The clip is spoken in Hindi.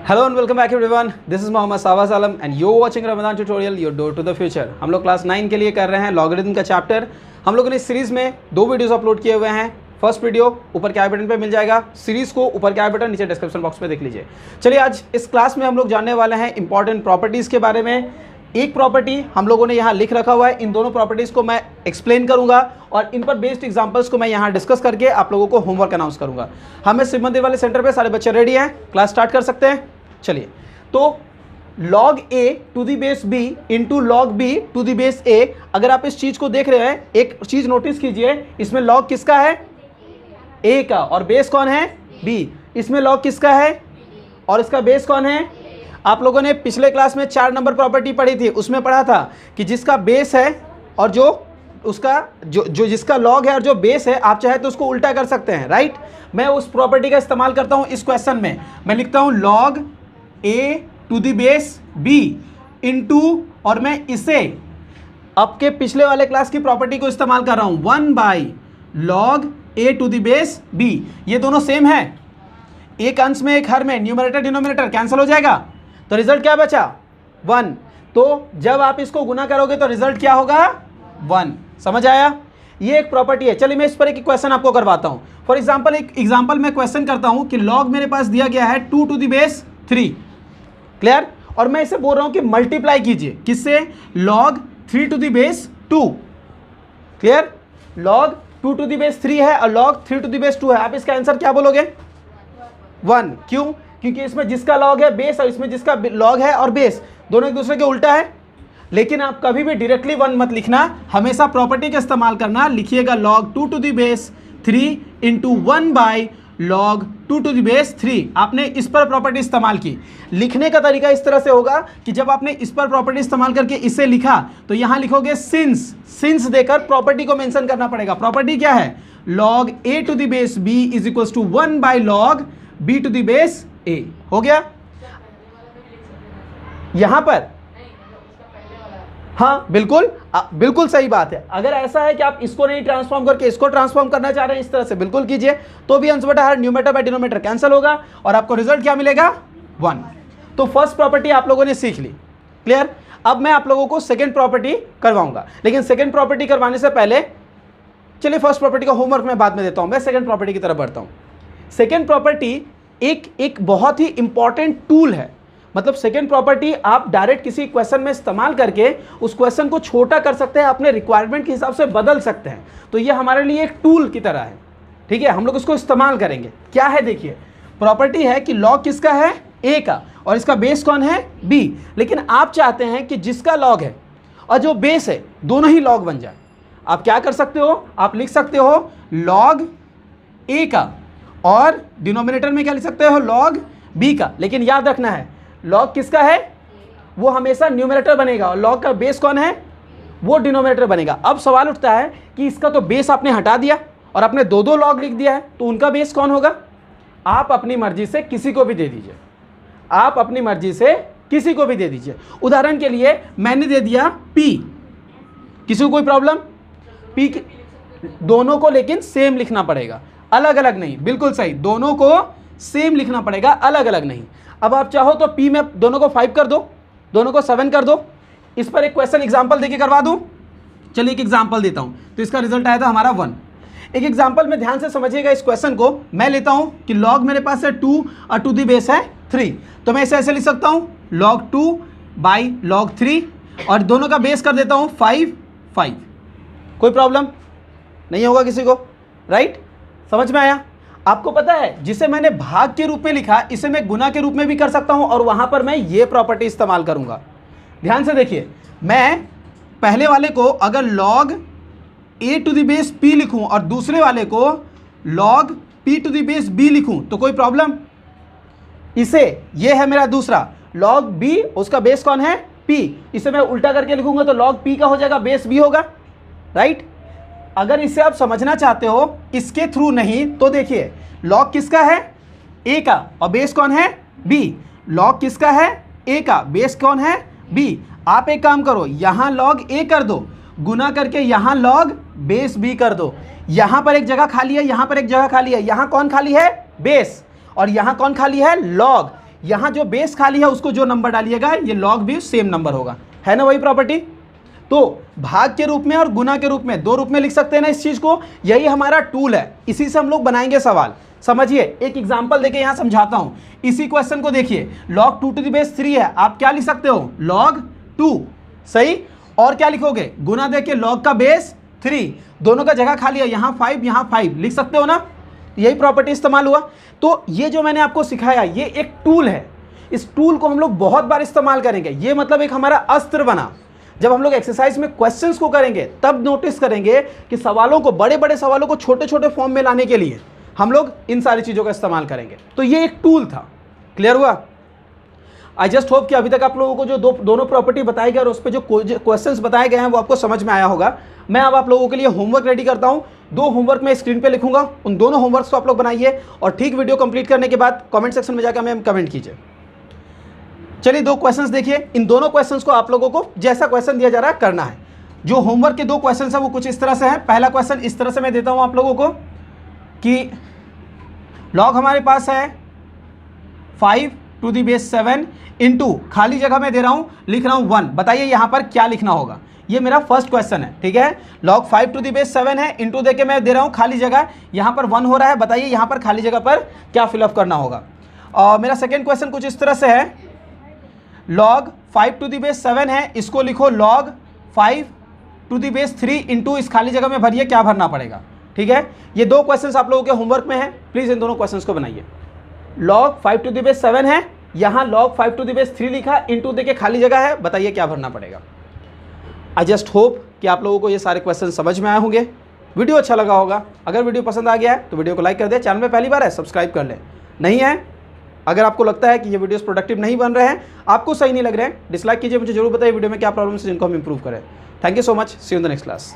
Hello and welcome back everyone, this is Mohammad Sawaj Alam and you watching Ramzan tutorial your door to the future. हम लोग क्लास 9 के लिए कर रहे हैं लॉगरिथम का चैप्टर। हम लोगों ने इस सीरीज़ में 2 वीडियोस अपलोड किए हुए हैं। फर्स्ट वीडियो ऊपर के आई बटन पे मिल जाएगा, सीरीज़ को ऊपर के आई बटन नीचे डिस्क्रिप्शन बॉक्स में देख लीजिए। चलिए आज इस क्लास में हम लोग जानने वाले हैं इंपॉर्टेंट प्रॉपर्टीज़ के बारे में। एक प्रॉपर्टी हम लोगों ने यहाँ लिख रखा हुआ है, इन दोनों प्रॉपर्टीज़ को मैं एक्सप्लेन करूँगा और इन पर बेस्ड एग्जांपल्स को मैं यहाँ डिस्कस करके आप लोगों को होमवर्क अनाउंस करूँगा। हमें शिव मंदिर वाले सेंटर पे सारे बच्चे रेडी हैं, क्लास स्टार्ट कर सकते हैं। चलिए, तो log a to the base b into log b to the base a। अगर आप इस चीज़ को देख रहे हैं, एक चीज़ नोटिस कीजिए, इसमें log किसका है? a का, और बेस कौन है? b। इसमें log किसका है और इसका बेस कौन है? आप लोगों ने पिछले क्लास में 4 नंबर प्रॉपर्टी पढ़ी थी, उसमें पढ़ा था कि जिसका बेस है और जो उसका जो जिसका log है और जो बेस है, आप चाहे तो उसको उल्टा कर सकते हैं, राइट। मैं उस प्रॉपर्टी का इस्तेमाल करता हूं इस क्वेश्चन में। मैं लिखता हूं log a to the base b into, और मैं इसे आपके पिछले वाले क्लास की प्रॉपर्टी को इस्तेमाल कर रहा हूं 1/log a to the base b। ये दोनों सेम है, एक अंश में एक हर में, न्यूमरेटर डिनोमिनेटर कैंसिल हो जाएगा, तो रिजल्ट क्या बचा? 1। तो जब आप इसको गुना करोगे तो रिजल्ट क्या होगा? 1। समझ आया? ये एक प्रॉपर्टी है। चलिए मैं इस पर एक क्वेश्चन आपको करवाता हूं। फॉर एग्जांपल एक एग्जांपल मैं क्वेश्चन करता हूं कि log मेरे पास दिया गया है 2 टू दी बेस 3, क्लियर। और मैं इसे बोल रहा हूं कि मल्टीप्लाई कीजिए किससे? log 3 to the base 2, clear. log 2 to the base 3 है और log 3 टू दी बेस 2 है। आप इसका आंसर क्या बोलोगे? 1। क्यों? क्योंकि इसमें जिसका log है बेस और इसमें जिसका log है और बेस दोनों एक दूसरे के उल्टा है। लेकिन आप कभी भी डायरेक्टली 1 मत लिखना, हमेशा प्रॉपर्टी का इस्तेमाल करना। लिखिएगा log 2 to the base 3 into 1/log 2 to the base 3। आपने इस पर प्रॉपर्टी इस्तेमाल की। लिखने का तरीका इस तरह से होगा कि जब आपने इस पर प्रॉपर्टी इस्तेमाल करके इसे लिखा तो यहां लिखोगे सिंस देकर प्रॉपर्टी को मेंशन करना पड़ेगा। प्रॉपर्टी क्या है? log a to the base b is equal to 1/log b to the base a। हो गया यहां पर? हाँ बिल्कुल, बिल्कुल सही बात है। अगर ऐसा है कि आप इसको नहीं ट्रांसफॉर्म करके इसको ट्रांसफॉर्म करना चाह रहे हैं इस तरह से, बिल्कुल कीजिए, तो भी अंश बटा हर, न्यूमरेटर बाय डिनोमिनेटर कैंसिल होगा और आपको रिजल्ट क्या मिलेगा? 1। तो फर्स्ट प्रॉपर्टी आप लोगों ने सीख ली, क्लियर। अब मैं आप लोगों को सेकंड प्रॉपर्टी करवाऊंगा, लेकिन सेकंड प्रॉपर्टी करवाने से पहले चलिए फर्स्ट प्रॉपर्टी का होमवर्क मैं बाद में देता हूं, मैं सेकंड प्रॉपर्टी की तरफ बढ़ता हूं। सेकंड प्रॉपर्टी एक बहुत ही इंपॉर्टेंट टूल है। मतलब सेकेंड प्रॉपर्टी आप डायरेक्ट किसी क्वेश्चन में इस्तेमाल करके उस क्वेश्चन को छोटा कर सकते हैं, अपने रिक्वायरमेंट के हिसाब से बदल सकते हैं। तो ये हमारे लिए एक टूल की तरह है, ठीक है। हम लोग इसको इस्तेमाल करेंगे। क्या है देखिए, प्रॉपर्टी है कि log किसका है? a का, और इसका बेस कौन है? b। लेकिन आप चाहते हैं कि जिसका log है और जो बेस है दोनों ही log बन जाए। आप क्या कर सकते हो? आप लिख सकते हो log a का और डिनोमिनेटर में क्या लिख सकते हो? log b का। लेकिन याद रखना है log किसका है? वो हमेशा न्यूमरेटर बनेगा और log का बेस कौन है? वो डिनोमिनेटर बनेगा। अब सवाल उठता है कि इसका तो बेस आपने हटा दिया और आपने 2 log लिख दिया है, तो उनका बेस कौन होगा? आप अपनी मर्जी से किसी को भी दे दीजिए, आप अपनी मर्जी से किसी को भी दे दीजिए। उदाहरण के लिए मैंने दे दिया p, किसी को कोई प्रॉब्लम? p दोनों को लेकिन सेम लिखना पड़ेगा, अलग अलग नहीं। बिल्कुल सही, दोनों को सेम लिखना पड़ेगा, अलग अलग नहीं। अब आप चाहो तो p में दोनों को 5 कर दो, दोनों को 7 कर दो। इस पर एक क्वेश्चन एग्जांपल देके करवा दूं। चलिए एक एग्जांपल देता हूं, तो इसका रिजल्ट आया था हमारा 1। एक एग्जांपल में ध्यान से समझिएगा इस क्वेश्चन को। मैं लेता हूं कि log मेरे पास है 2 और टू दी बेस है 3, तो मैं इसे ऐसे लिख सकता हूं log 2/log 3 और दोनों का बेस कर देता हूं 5। कोई प्रॉब्लम नहीं होगा किसी को, राइट। समझ में आया? आपको पता है जिसे मैंने भाग के रूप में लिखा, इसे मैं गुना के रूप में भी कर सकता हूं और वहां पर मैं ये प्रॉपर्टी इस्तेमाल करूंगा। ध्यान से देखिए, मैं पहले वाले को अगर log a to the base p लिखूं और दूसरे वाले को log p to the base b लिखूं तो कोई प्रॉब्लम? इसे, ये है मेरा दूसरा log b, उसका बेस कौन है? p। इसे मैं उल्टा करके लिखूंगा तो log p का हो जाएगा, बेस b होगा, राइट। अगर इसे आप समझना चाहते हो इसके थ्रू नहीं, तो देखिए log किसका है? a का, और बेस कौन है? b। log किसका है? a का, बेस कौन है? b। आप एक काम करो, यहां log a कर दो, गुना करके यहां log बेस b कर दो। यहां पर एक जगह खाली है, यहां पर एक जगह खाली है, यहां कौन खाली है? बेस, और यहां कौन खाली है? log। यहाँ जो बेस खाली है उसको जो नंबर डालिएगा ये लॉग भी सेम नंबर होगा, है ना वही प्रॉपर्टी। तो भाग के रूप में और गुना के रूप में, दो रूप में लिख सकते हैं ना इस चीज को, यही हमारा टूल है, इसी से हम लोग बनाएंगे सवाल। समझिए, एक एग्जांपल देके यहां समझाता हूं। इसी क्वेश्चन को देखिए, log 2 to the base 3 है, आप क्या लिख सकते हो, log 2, सही। और क्या लिखोगे, गुना देके log का बेस 3, दोनों का जगह खाली है, यहां 5 यहां 5, लिख सकते हो ना, यही प्रॉपर्टी इस्तेमाल हुआ। तो ये जो मैंने आपको सिखाया ये एक टूल है, इस टूल को हम लोग बहुत बार इस्तेमाल करेंगे। ये मतलब एक हमारा अस्त्र बना, जब हम लोग एक्सरसाइज में क्वेश्चंस को करेंगे तब नोटिस करेंगे कि सवालों को, बड़े बड़े सवालों को छोटे छोटे फॉर्म में लाने के लिए हम लोग इन सारी चीज़ों का इस्तेमाल करेंगे। तो ये एक टूल था, क्लियर हुआ। आई जस्ट होप कि अभी तक आप लोगों को जो दोनों प्रॉपर्टी बताई गई और उस पर जो क्वेश्चंस बताए गए हैं वो आपको समझ में आया होगा। मैं अब आप लोगों के लिए होमवर्क रेडी करता हूँ, 2 होमवर्क मैं स्क्रीन पे लिखूंगा, उन दोनों होमवर्क्स को आप लोग बनाइए और ठीक वीडियो कंप्लीट करने के बाद कमेंट सेक्शन में जाकर हमें कमेंट कीजिए। चलिए 2 क्वेश्चंस देखिए, इन दोनों क्वेश्चंस को आप लोगों को जैसा क्वेश्चन दिया जा रहा है करना है। जो होमवर्क के 2 क्वेश्चंस हैं वो कुछ इस तरह से हैं। पहला क्वेश्चन इस तरह से मैं देता हूं आप लोगों को कि लॉग हमारे पास है 5 to the base 7 इंटू खाली जगह में दे रहा हूं, लिख रहा हूं 1। बताइए यहां पर क्या लिखना होगा, ये मेरा फर्स्ट क्वेश्चन है, ठीक है। लॉग 5 to the base 7 है, इंटू देके मैं दे रहा हूं खाली जगह, यहां पर 1 हो रहा है। बताइए यहां पर खाली जगह पर क्या फिलअप करना होगा। और मेरा सेकेंड क्वेश्चन कुछ इस तरह से है, log 5 to the base 7 है, इसको लिखो log 5 to the base 3 into इस खाली जगह में भरिए, क्या भरना पड़ेगा, ठीक है। ये 2 क्वेश्चंस आप लोगों के होमवर्क में है, प्लीज इन दोनों क्वेश्चंस को बनाइए। log 5 to the base 7 है, यहाँ log 5 to the base 3 लिखा, इंटू देके खाली जगह है, बताइए क्या भरना पड़ेगा। आई जस्ट होप कि आप लोगों को ये सारे क्वेश्चन समझ में आए होंगे, वीडियो अच्छा लगा होगा। अगर वीडियो पसंद आ गया है तो वीडियो को लाइक कर दे, चैनल में पहली बार है सब्सक्राइब कर ले, नहीं है अगर आपको लगता है कि ये वीडियोस प्रोडक्टिव नहीं बन रहे हैं, आपको सही नहीं लग रहे हैं, डिसलाइक कीजिए, मुझे जरूर बताइए वीडियो में क्या प्रॉब्लम है जिनको हम इंप्रूव करें। Thank you so much, see you in the next class.